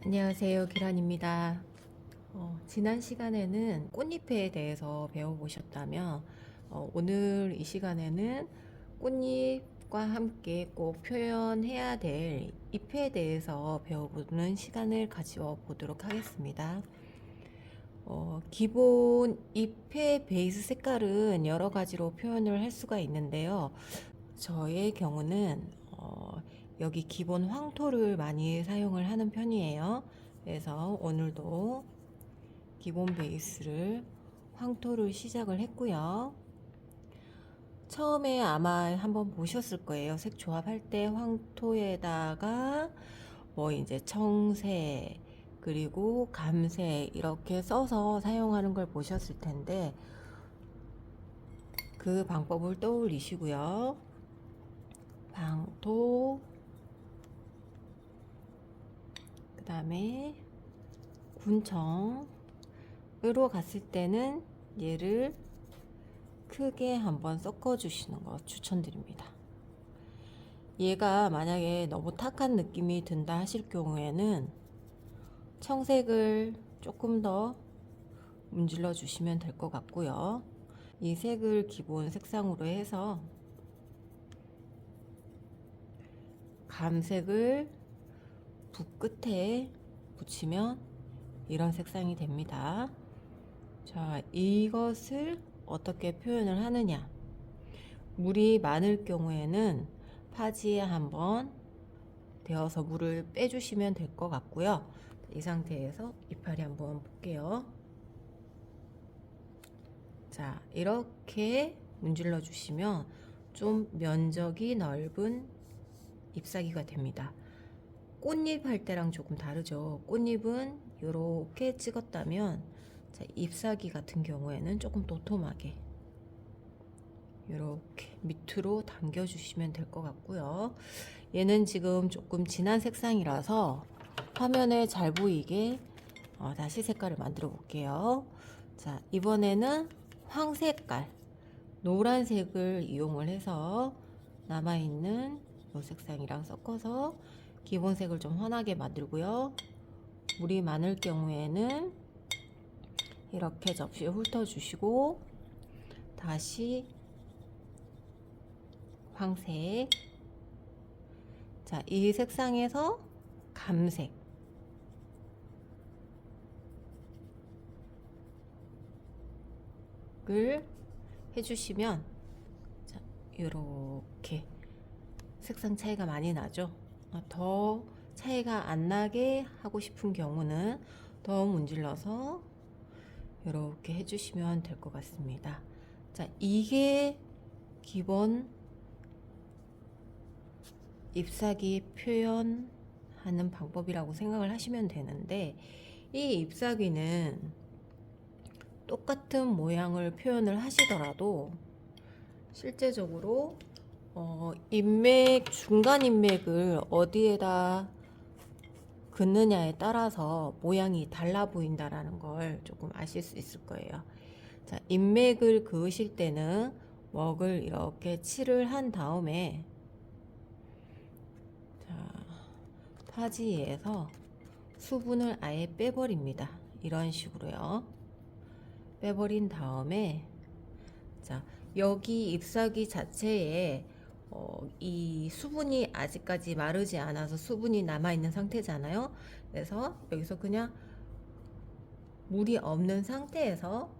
안녕하세요, 기란입니다. 지난 시간에는 꽃잎에 대해서 배워보셨다면 오늘 이 시간에는 꽃잎과 함께 꼭 표현해야 될 잎에 대해서 배워보는 시간을 가져보도록 하겠습니다. 기본 잎의 베이스 색깔은 여러 가지로 표현을 할 수가 있는데요. 저의 경우는 여기 기본 황토를 많이 사용을 하는 편이에요. 그래서 오늘도 기본 베이스를 황토를 시작을 했고요. 처음에 아마 한번 보셨을 거예요. 색 조합할 때 황토에다가 뭐 이제 청색 그리고 감색 이렇게 써서 사용하는 걸 보셨을 텐데 그 방법을 떠올리시고요. 황토, 그 다음에 군청으로 갔을 때는 얘를 크게 한번 섞어 주시는 거 추천드립니다. 얘가 만약에 너무 탁한 느낌이 든다 하실 경우에는 청색을 조금 더 문질러 주시면 될 것 같고요. 이 색을 기본 색상으로 해서 감색을 붓 끝에 붙이면 이런 색상이 됩니다. 자, 이것을 어떻게 표현을 하느냐? 물이 많을 경우에는 파지에 한번 데워서 물을 빼주시면 될 것 같고요. 이 상태에서 이파리 한번 볼게요. 자, 이렇게 문질러 주시면 좀 면적이 넓은 잎사귀가 됩니다. 꽃잎 할 때랑 조금 다르죠. 꽃잎은 이렇게 찍었다면 자, 잎사귀 같은 경우에는 조금 도톰하게 이렇게 밑으로 당겨 주시면 될 것 같고요. 얘는 지금 조금 진한 색상이라서 화면에 잘 보이게 다시 색깔을 만들어 볼게요. 자, 이번에는 황색깔 노란색을 이용을 해서 남아있는 이 색상이랑 섞어서 기본색을 좀 환하게 만들고요. 물이 많을 경우에는 이렇게 접시에 훑어주시고 다시 황색, 자, 이 색상에서 감색을 해주시면 자, 이렇게 색상 차이가 많이 나죠. 더 차이가 안 나게 하고 싶은 경우는 더 문질러서 이렇게 해주시면 될 것 같습니다. 자, 이게 기본 잎사귀 표현하는 방법이라고 생각을 하시면 되는데, 이 잎사귀는 똑같은 모양을 표현을 하시더라도 실제적으로 인맥, 중간 인맥을 어디에다 긋느냐에 따라서 모양이 달라 보인다라는 걸 조금 아실 수 있을 거예요. 자, 인맥을 그으실 때는 웍을 이렇게 칠을 한 다음에 자, 파지에서 수분을 아예 빼버립니다. 이런 식으로요. 빼버린 다음에 자, 여기 잎사귀 자체에 이 수분이 아직까지 마르지 않아서 수분이 남아있는 상태잖아요. 그래서 여기서 그냥 물이 없는 상태에서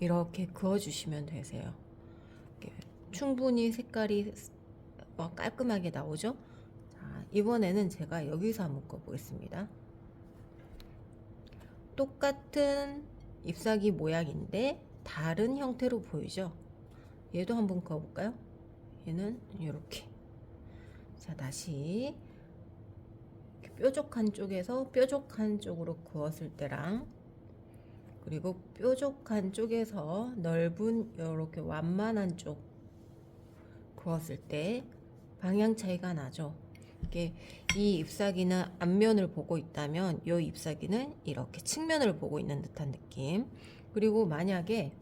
이렇게 그어주시면 되세요. 충분히 색깔이 깔끔하게 나오죠. 자, 이번에는 제가 여기서 한번 꺼보겠습니다. 똑같은 잎사귀 모양인데 다른 형태로 보이죠. 얘도 한번 그어볼까요? 얘는 이렇게. 자, 다시 뾰족한 쪽에서 뾰족한 쪽으로 그었을 때랑 그리고 뾰족한 쪽에서 넓은 이렇게 완만한 쪽 그었을 때 방향 차이가 나죠. 이게 이 잎사귀는 앞면을 보고 있다면 이 잎사귀는 이렇게 측면을 보고 있는 듯한 느낌. 그리고 만약에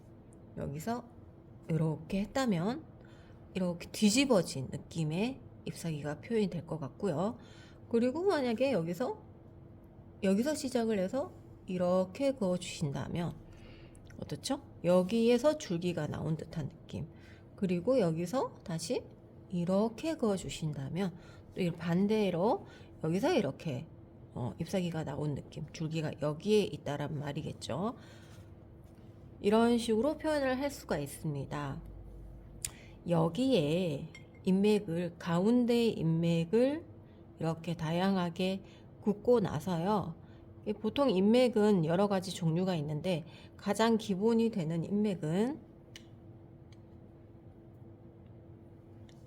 여기서 이렇게 했다면 이렇게 뒤집어진 느낌의 잎사귀가 표현이 될 것 같고요. 그리고 만약에 여기서 여기서 시작을 해서 이렇게 그어 주신다면 어떻죠? 여기에서 줄기가 나온 듯한 느낌. 그리고 여기서 다시 이렇게 그어 주신다면 또 반대로 여기서 이렇게 잎사귀가 나온 느낌, 줄기가 여기에 있다란 말이겠죠. 이런 식으로 표현을 할 수가 있습니다. 여기에 인맥을, 가운데 인맥을 이렇게 다양하게 긋고 나서요. 보통 인맥은 여러 가지 종류가 있는데 가장 기본이 되는 인맥은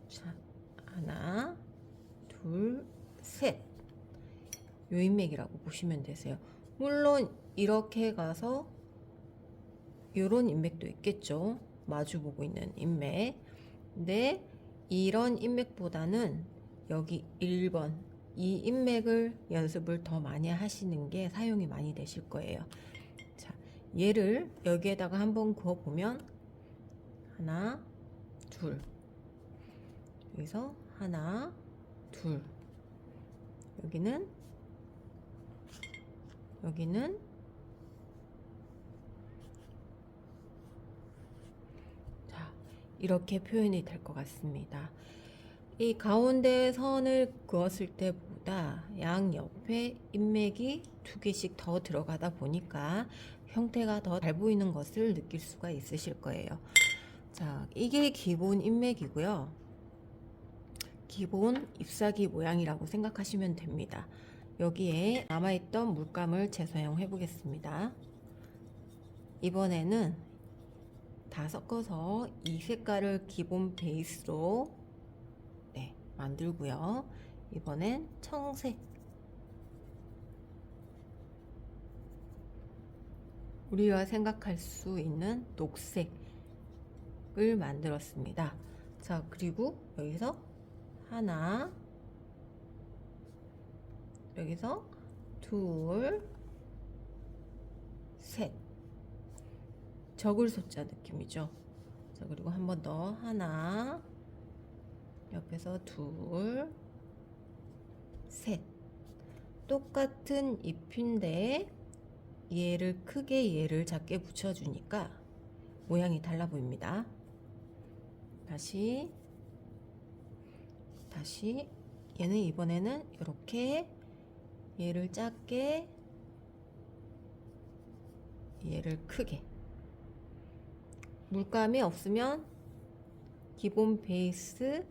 자, 하나, 둘, 셋. 요 인맥이라고 보시면 되세요. 물론 이렇게 가서 요런 인맥도 있겠죠. 마주보고 있는 인맥. 근데 이런 인맥보다는 여기 1번 이 인맥을 연습을 더 많이 하시는 게 사용이 많이 되실 거예요. 자, 얘를 여기에다가 한번 그어 보면 하나, 둘. 여기서 하나, 둘. 여기는 자, 이렇게 표현이 될 것 같습니다. 이 가운데 선을 그었을 때보다 양옆에 인맥이 2개씩 더 들어가다 보니까 형태가 더 잘 보이는 것을 느낄 수가 있으실 거예요. 자, 이게 기본 인맥이고요. 기본 잎사귀 모양이라고 생각하시면 됩니다. 여기에 남아있던 물감을 재사용해 보겠습니다. 이번에는 다 섞어서 이 색깔을 기본 베이스로 만들고요. 이번엔 청색, 우리가 생각할 수 있는 녹색을 만들었습니다. 자, 그리고 여기서 하나, 여기서 둘, 셋. 적을 숫자 느낌이죠. 자, 그리고 한 번 더 하나, 옆에서 둘, 셋. 똑같은 잎인데 얘를 크게 얘를 작게 붙여주니까 모양이 달라 보입니다. 다시 얘는 이번에는 이렇게 얘를 작게 얘를 크게. 물감이 없으면 기본 베이스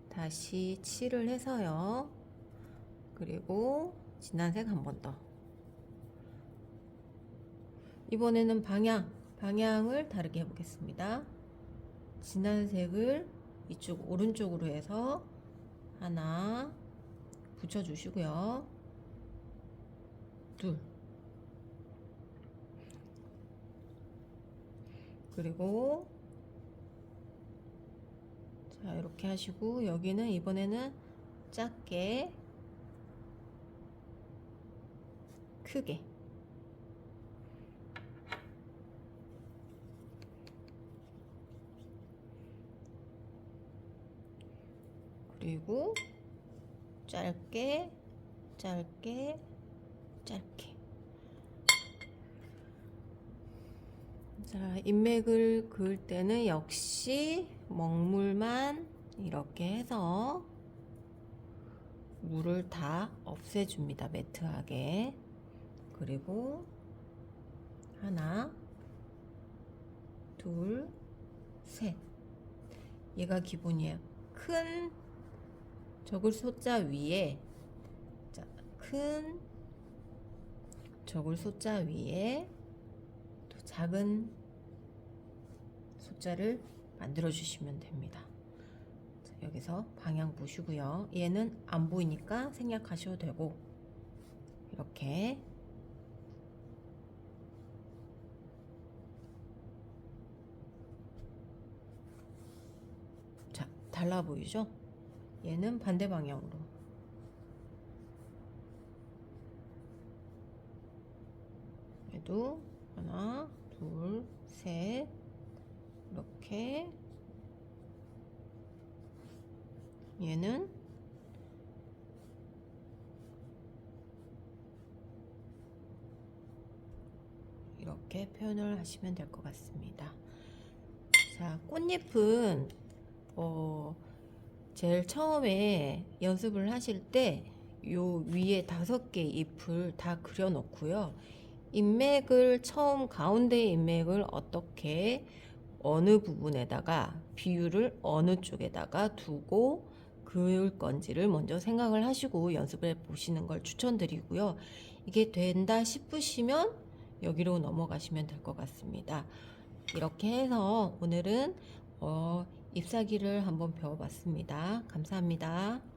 다시 칠을 해서요. 그리고 진한 색 한 번 더. 이번에는 방향을 다르게 해보겠습니다. 진한 색을 이쪽 오른쪽으로 해서 하나 붙여주시고요. 둘. 그리고 자, 이렇게 하시고 여기는 이번에는 작게 크게. 그리고 짧게 짧게 짧게. 자, 인맥을 그을 때는 역시 먹물만 이렇게 해서 물을 다 없애줍니다. 매트하게. 그리고 하나, 둘, 셋. 얘가 기본이에요. 큰 적을 숫자 위에, 자, 큰 적을 숫자 위에 또 작은 숫자를 만들어 주시면 됩니다. 자, 여기서 방향 보시고요. 얘는 안 보이니까 생략하셔도 되고, 이렇게 자, 달라 보이죠? 얘는 반대 방향으로. 얘도 하나, 둘, 셋. 이렇게. 얘는 이렇게 표현을 하시면 될 것 같습니다. 자, 꽃잎은 제일 처음에 연습을 하실 때 요 위에 5개 잎을 다 그려 놓고요. 인맥을 처음 가운데 인맥을 어떻게 어느 부분에다가 비율을 어느 쪽에다가 두고 그을 건지를 먼저 생각을 하시고 연습을 해 보시는 걸 추천드리고요. 이게 된다 싶으시면 여기로 넘어가시면 될 것 같습니다. 이렇게 해서 오늘은 잎사귀를 한번 배워봤습니다. 감사합니다.